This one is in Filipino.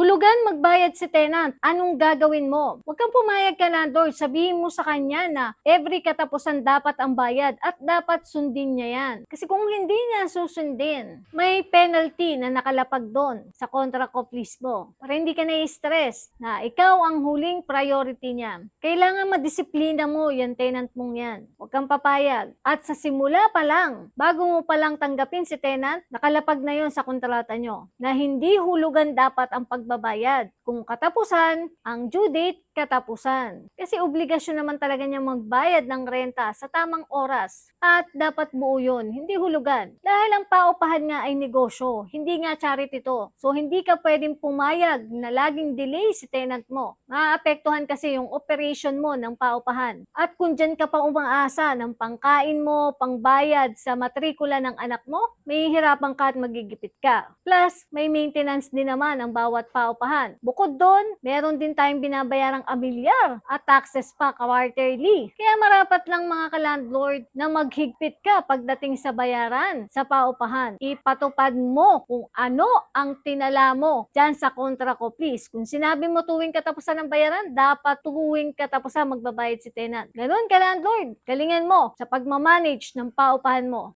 Hulugan magbayad si tenant, anong gagawin mo? Huwag kang pumayag ka landlord, sabihin mo sa kanya na every katapusan dapat ang bayad at dapat sundin niya yan. Kasi kung hindi niya susundin, may penalty na nakalapag doon sa contract of lease mo. Para hindi ka na-stress na ikaw ang huling priority niya. Kailangan madisiplina mo yan tenant mong yan. Huwag kang papayag. At sa simula pa lang, bago mo palang tanggapin si tenant, nakalapag na yon sa kontrata nyo na hindi hulugan dapat ang pagbabayad. Kung katapusan, ang due date, katapusan. Kasi obligasyon naman talaga niya magbayad ng renta sa tamang oras. At dapat buo yun, hindi hulugan. Dahil ang paupahan nga ay negosyo, hindi nga charity to. So hindi ka pwedeng pumayag na laging delay si tenant mo. Maapektuhan kasi yung operation mo ng paupahan. At kung dyan ka pa umaasa ng pangkain mo, pangbayad sa matrikula ng anak mo, may hirapan ka at magigipit ka. Plus, may maintenance din naman ang bawat paupahan. Bukod doon, meron din tayong binabayarang amilyar at taxes pa quarterly. Kaya marapat lang mga ka-landlord na maghigpit ka pagdating sa bayaran sa paupahan. Ipatupad mo kung ano ang tinala mo dyan sa contract of lease. Kung sinabi mo tuwing katapusan ng bayaran, dapat tuwing katapusan magbabayad si tenant. Ganun ka-landlord, galingan mo sa pagmamanage ng paupahan mo.